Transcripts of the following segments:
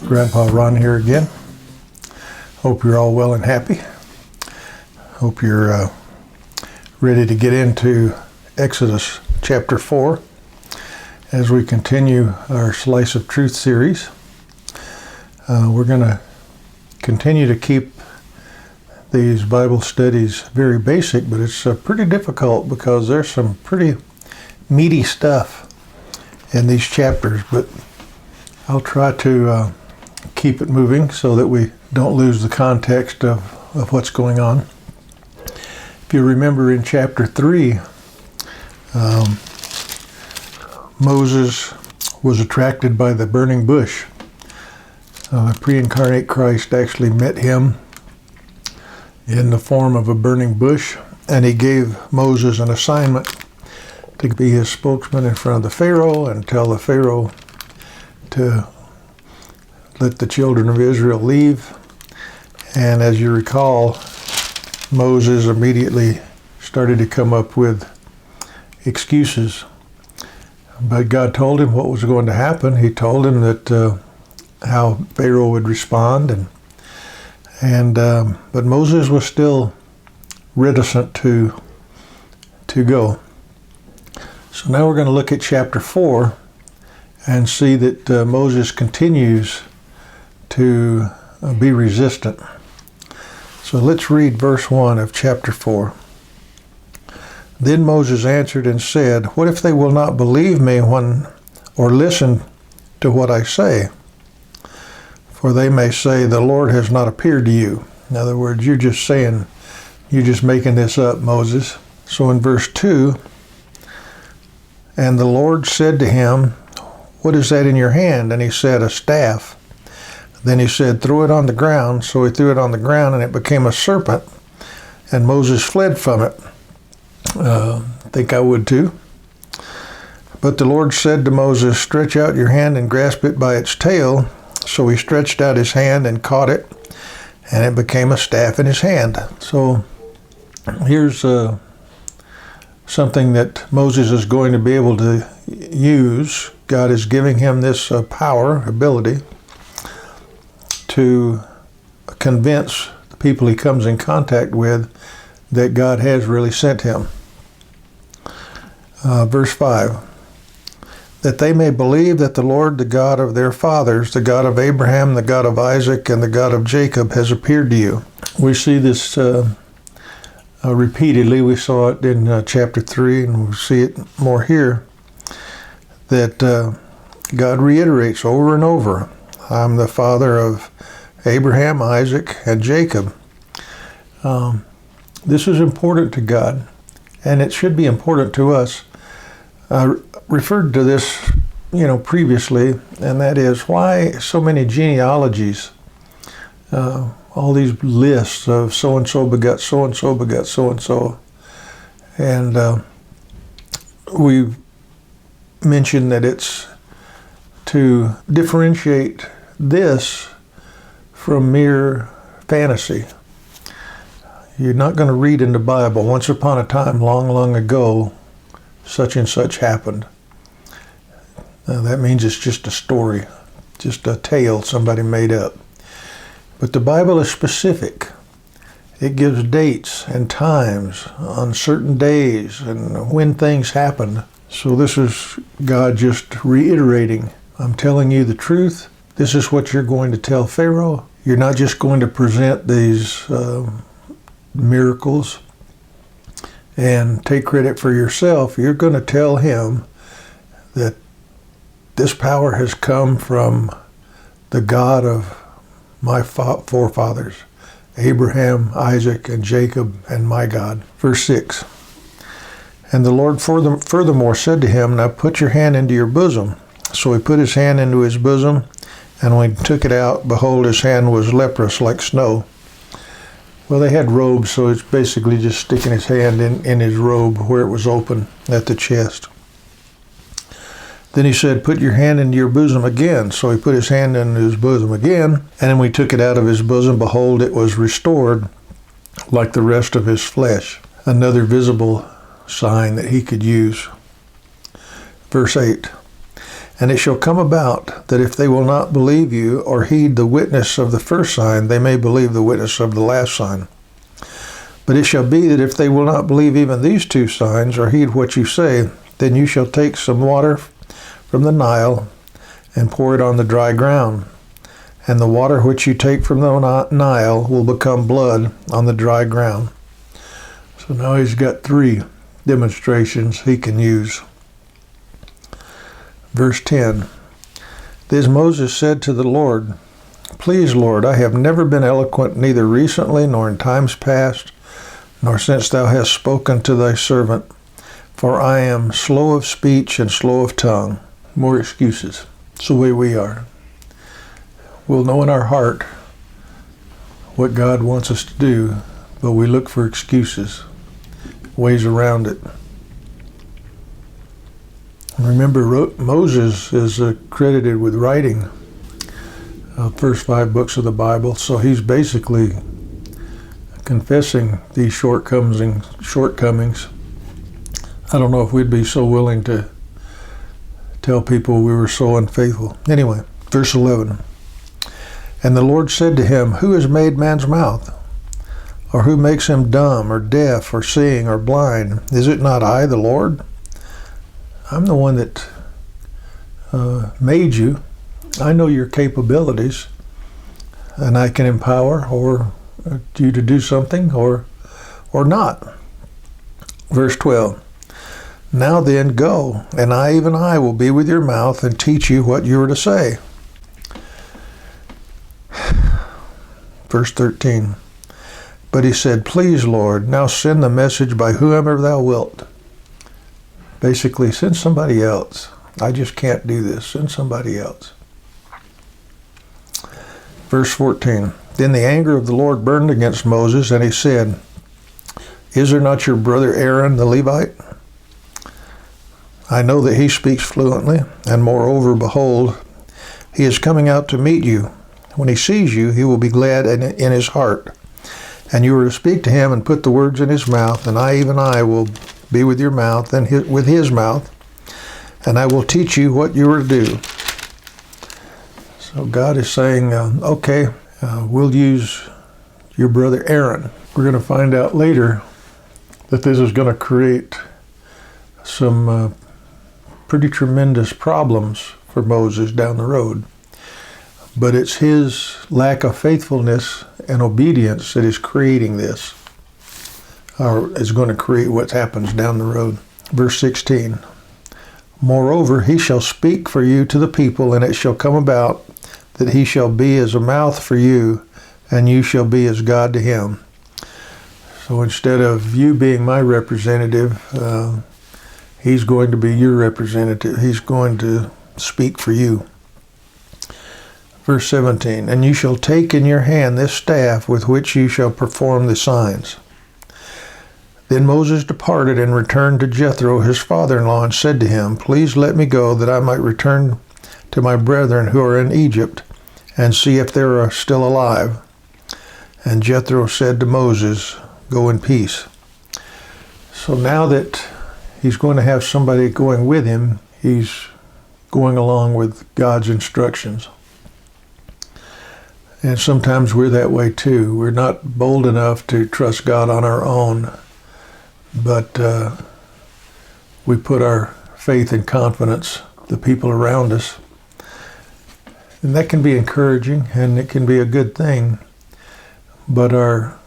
Grandpa Ron here again. Hope you're all well and happy. Hope you're ready to get into Exodus chapter 4 as we continue our Slice of Truth series. We're going to continue to keep these Bible studies very basic, but it's pretty difficult because there's some pretty meaty stuff in these chapters, but I'll try to keep it moving so that we don't lose the context of what's going on. If you remember in chapter 3, Moses was attracted by the burning bush. Pre-incarnate Christ actually met him in the form of a burning bush, and he gave Moses an assignment to be his spokesman in front of the Pharaoh and tell the Pharaoh to let the children of Israel leave. And as you recall, Moses immediately started to come up with excuses. But God told him what was going to happen. He told him that how Pharaoh would respond, but Moses was still reticent to go. So now we're going to look at chapter 4 and see that Moses continues to be resistant. So let's read verse 1 of chapter 4. Then Moses answered and said, "What if they will not believe me or listen to what I say? For they may say, the Lord has not appeared to you." In other words, you're just making this up, Moses. So in verse 2, and the Lord said to him, "What is that in your hand?" And he said, "A staff." Then he said, "Throw it on the ground." So he threw it on the ground, and it became a serpent. And Moses fled from it. I think I would too. But the Lord said to Moses, "Stretch out your hand and grasp it by its tail." So he stretched out his hand and caught it, and it became a staff in his hand. So here's something that Moses is going to be able to use. God is giving him this ability to convince the people he comes in contact with that God has really sent him. Verse 5, that they may believe that the Lord, the God of their fathers, the God of Abraham, the God of Isaac, and the God of Jacob, has appeared to you. We see this repeatedly. We saw it in chapter 3, and we see it more here, that God reiterates over and over, "I'm the father of Abraham, Isaac, and Jacob." This is important to God, and it should be important to us. I referred to this, previously, and that is why so many genealogies, all these lists of so-and-so begot so-and-so begot so-and-so. And we've mentioned that it's to differentiate this from mere fantasy. You're not going to read in the Bible, once upon a time, long, long ago, such and such happened. That means it's just a story, just a tale somebody made up. But the Bible is specific. It gives dates and times on certain days and when things happened. So this is God just reiterating, "I'm telling you the truth. This is what you're going to tell Pharaoh. You're not just going to present these miracles and take credit for yourself. You're going to tell him that this power has come from the God of my forefathers, Abraham, Isaac, and Jacob, and my God." Verse 6, and the Lord furthermore said to him, "Now put your hand into your bosom." So he put his hand into his bosom, and when he took it out, behold, his hand was leprous like snow. Well, they had robes, so it's basically just sticking his hand in his robe where it was open at the chest. Then he said, "Put your hand into your bosom again." So he put his hand into his bosom again, and then we took it out of his bosom. Behold, it was restored like the rest of his flesh. Another visible sign that he could use. Verse 8, And it shall come about that if they will not believe you or heed the witness of the first sign, they may believe the witness of the last sign. But it shall be that if they will not believe even these two signs or heed what you say, then you shall take some water from the Nile and pour it on the dry ground. And the water which you take from the Nile will become blood on the dry ground. So now he's got 3 demonstrations he can use. Verse 10. Then Moses said to the Lord, Please, Lord, I have never been eloquent, neither recently nor in times past, nor since thou hast spoken to thy servant, for I am slow of speech and slow of tongue. More excuses. It's the way we are. We'll know in our heart what God wants us to do, but we look for excuses, ways around it. Remember, Moses is credited with writing the first 5 books of the Bible, so he's basically confessing these shortcomings. I don't know if we'd be so willing to tell people we were so unfaithful. Anyway, verse 11. And the Lord said to him, Who has made man's mouth? Or who makes him dumb or deaf or seeing or blind? Is it not I, the Lord? I'm the one that made you. I know your capabilities, and I can empower you to do something or not. Verse 12. Now then, go, and I, even I, will be with your mouth and teach you what you are to say. Verse 13. But he said, Please, Lord, now send the message by whomever thou wilt. Basically, send somebody else. I just can't do this. Send somebody else. Verse 14. Then the anger of the Lord burned against Moses, and he said, Is there not your brother Aaron the Levite? I know that he speaks fluently, and moreover, behold, he is coming out to meet you. When he sees you, he will be glad in his heart. And you are to speak to him and put the words in his mouth, and I, even I, will be with your mouth and with his mouth, and I will teach you what you are to do. So God is saying, okay, we'll use your brother Aaron. We're going to find out later that this is going to create some pretty tremendous problems for Moses down the road. But it's his lack of faithfulness and obedience that is creating this, or is going to create what happens down the road. Verse 16. Moreover, he shall speak for you to the people, and it shall come about that he shall be as a mouth for you, and you shall be as God to him. So instead of you being my representative, he's going to be your representative. He's going to speak for you. Verse 17. And you shall take in your hand this staff with which you shall perform the signs. Then Moses departed and returned to Jethro, his father-in-law, and said to him, Please let me go, that I might return to my brethren who are in Egypt, and see if they are still alive. And Jethro said to Moses, Go in peace. So now that he's going to have somebody going with him, he's going along with God's instructions. And sometimes we're that way too. We're not bold enough to trust God on our own, but we put our faith and confidence in the people around us. And that can be encouraging, and it can be a good thing, but our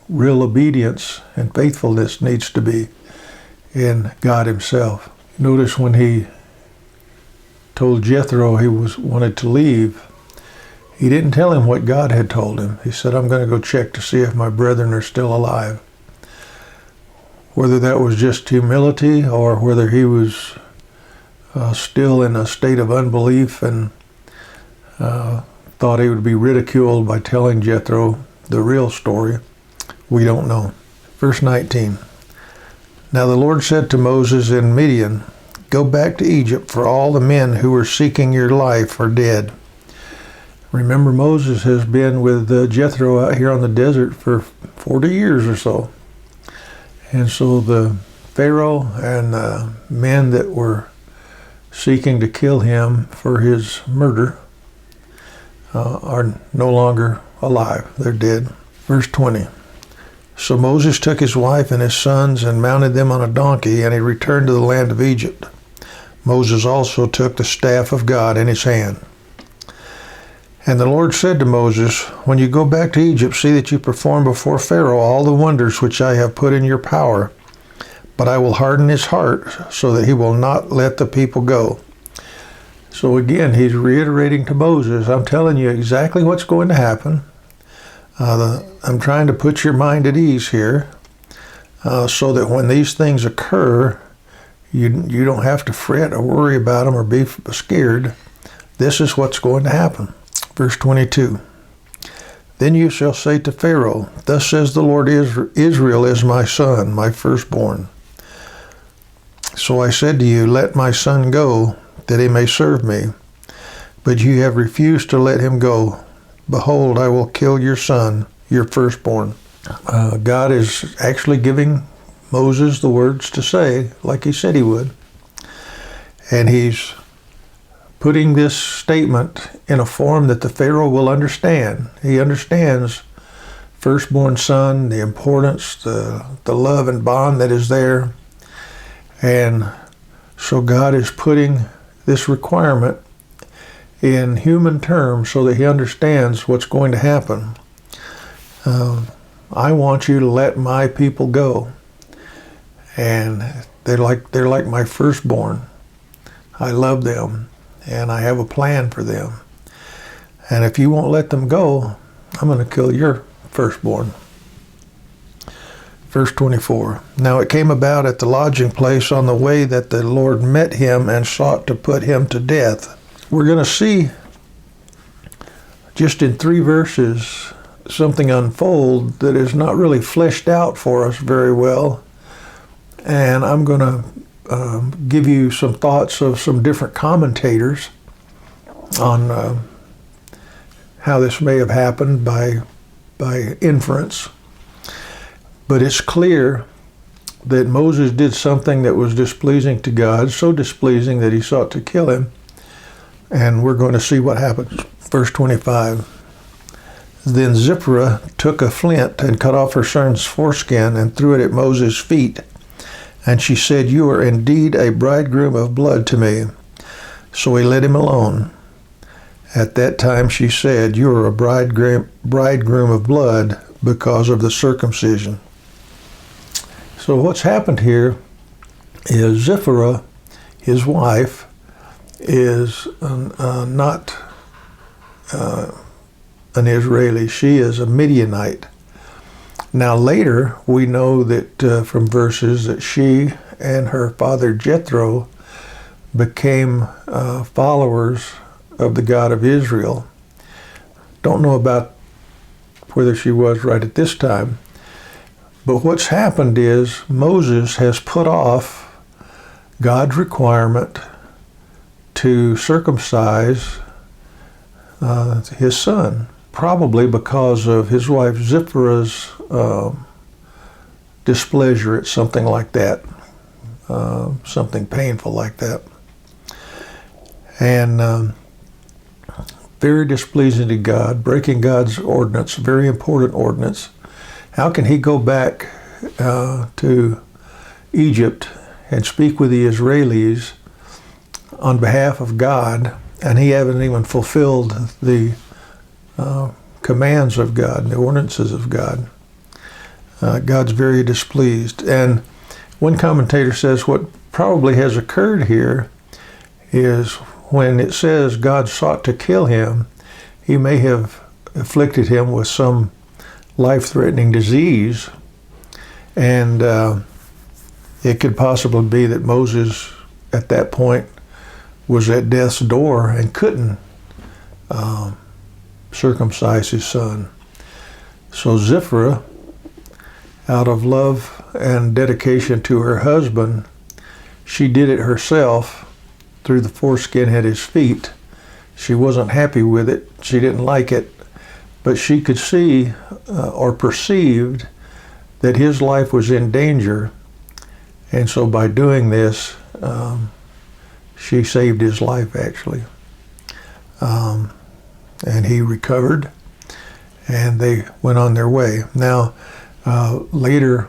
real obedience and faithfulness needs to be in God himself. Notice when he told Jethro he wanted to leave, he didn't tell him what God had told him. He said, I'm going to go check to see if my brethren are still alive. Whether that was just humility or whether he was still in a state of unbelief and thought he would be ridiculed by telling Jethro the real story, we don't know. Verse 19. Now the Lord said to Moses in Midian, Go back to Egypt, for all the men who were seeking your life are dead. Remember, Moses has been with Jethro out here on the desert for 40 years or so. And so the Pharaoh and men that were seeking to kill him for his murder are no longer alive. They're dead. Verse 20. So Moses took his wife and his sons and mounted them on a donkey, and he returned to the land of Egypt. Moses also took the staff of God in his hand. And the Lord said to Moses, when you go back to Egypt, see that you perform before Pharaoh all the wonders which I have put in your power. But I will harden his heart so that he will not let the people go. So again, he's reiterating to Moses, I'm telling you exactly what's going to happen. I'm trying to put your mind at ease here so that when these things occur, you don't have to fret or worry about them or be scared. This is what's going to happen. Verse 22. Then you shall say to Pharaoh, thus says the Lord, Israel is my son, my firstborn. So I said to you, let my son go, that he may serve me. But you have refused to let him go. Behold, I will kill your son, your firstborn. God is actually giving Moses the words to say, like he said he would. And he's putting this statement in a form that the Pharaoh will understand. He understands firstborn son, the importance, the love and bond that is there. And so God is putting this requirement in human terms so that he understands what's going to happen. I want you to let my people go. And they're like my firstborn. I love them, and I have a plan for them. And if you won't let them go, I'm going to kill your firstborn. Verse 24. Now it came about at the lodging place on the way that the Lord met him and sought to put him to death. We're going to see just in 3 verses something unfold that is not really fleshed out for us very well. And I'm going to give you some thoughts of some different commentators on how this may have happened by inference. But it's clear that Moses did something that was displeasing to God, so displeasing that he sought to kill him. And we're going to see what happens. Verse 25. Then Zipporah took a flint and cut off her son's foreskin and threw it at Moses' feet. And she said, you are indeed a bridegroom of blood to me. So he let him alone. At that time she said, you are a bridegroom of blood because of the circumcision. So what's happened here is Zipporah, his wife, is not an Israeli. She is a Midianite. Now later we know that from verses that she and her father Jethro became followers of the God of Israel. Don't know about whether she was right at this time. But what's happened is Moses has put off God's requirement to circumcise his son, probably because of his wife Zipporah's displeasure at something like that, something painful like that. And very displeasing to God, breaking God's ordinance, very important ordinance. How can he go back to Egypt and speak with the Israelis on behalf of God, and he hasn't even fulfilled the commands of God, the ordinances of God? God's very displeased. And one commentator says what probably has occurred here is when it says God sought to kill him, he may have afflicted him with some life-threatening disease, and it could possibly be that Moses at that point was at death's door and couldn't circumcise his son. So Zipporah, out of love and dedication to her husband, she did it herself, threw the foreskin at his feet. She wasn't happy with it. She didn't like it. But she could see or perceived that his life was in danger. And so by doing this, She saved his life, actually. And he recovered, and they went on their way. Now, later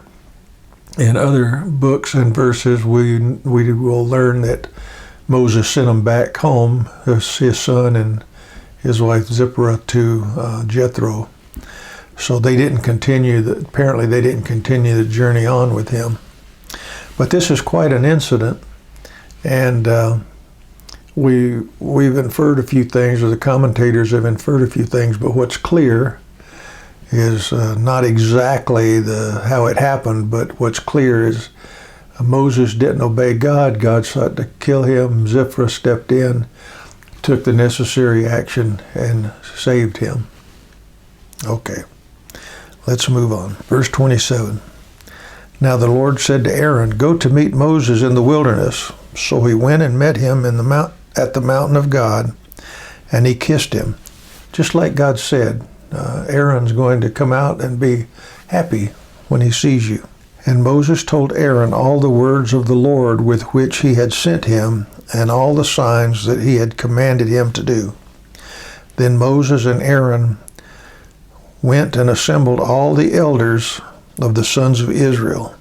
in other books and verses, we will learn that Moses sent him back home, his son and his wife Zipporah, to Jethro. So they didn't continue, apparently they didn't continue the journey on with him. But this is quite an incident, and we've inferred a few things, or the commentators have inferred a few things, but what's clear is not exactly how it happened, but what's clear is Moses didn't obey God. God sought to kill him. Zipporah stepped in, took the necessary action, and saved him. Okay, let's move on. Verse 27. Now the Lord said to Aaron, "Go to meet Moses in the wilderness." So he went and met him at the mountain of God, and he kissed him. Just like God said, Aaron's going to come out and be happy when he sees you. And Moses told Aaron all the words of the Lord with which he had sent him, and all the signs that he had commanded him to do. Then Moses and Aaron went and assembled all the elders of the sons of Israel.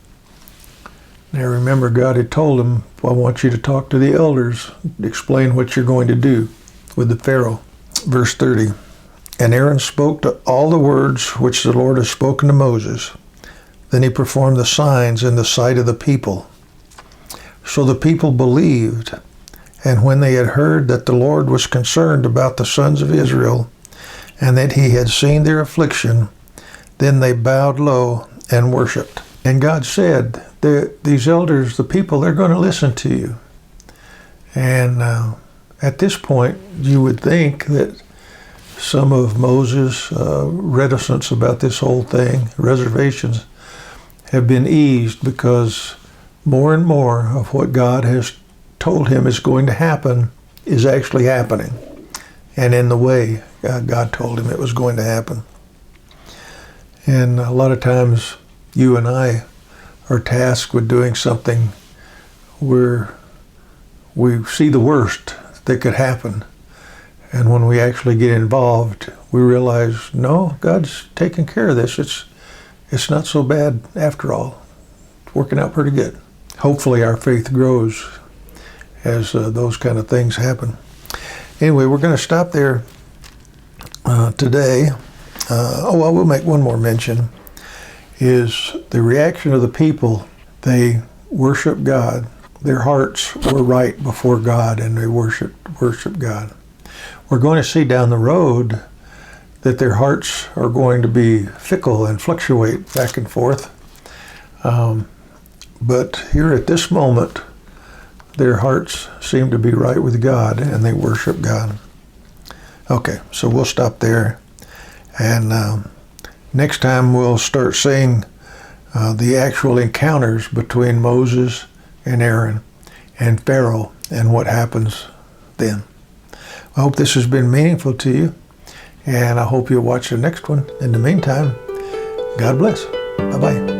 Now remember, God had told him, I want you to talk to the elders, explain what you're going to do with the Pharaoh. Verse 30. And Aaron spoke to all the words which the Lord had spoken to Moses. Then he performed the signs in the sight of the people. So the people believed, and when they had heard that the Lord was concerned about the sons of Israel, and that he had seen their affliction, then they bowed low and worshipped. And God said, these elders, the people, they're going to listen to you. And at this point, you would think that some of Moses' reticence about this whole thing, reservations, have been eased, because more and more of what God has told him is going to happen is actually happening, and in the way God told him it was going to happen. And a lot of times you and I are tasked with doing something where we see the worst that could happen, and when we actually get involved, we realize, no, God's taking care of this. It's not so bad after all. It's working out pretty good. Hopefully our faith grows as those kind of things happen. Anyway, we're going to stop there today. I will make one more mention, is the reaction of the people. They worship God. Their hearts were right before God, and they worship God. We're going to see down the road that their hearts are going to be fickle and fluctuate back and forth. But here at this moment, their hearts seem to be right with God, and they worship God. Okay, so we'll stop there. And next time we'll start seeing the actual encounters between Moses and Aaron and Pharaoh and what happens then. I hope this has been meaningful to you, and I hope you'll watch the next one. In the meantime, God bless. Bye-bye.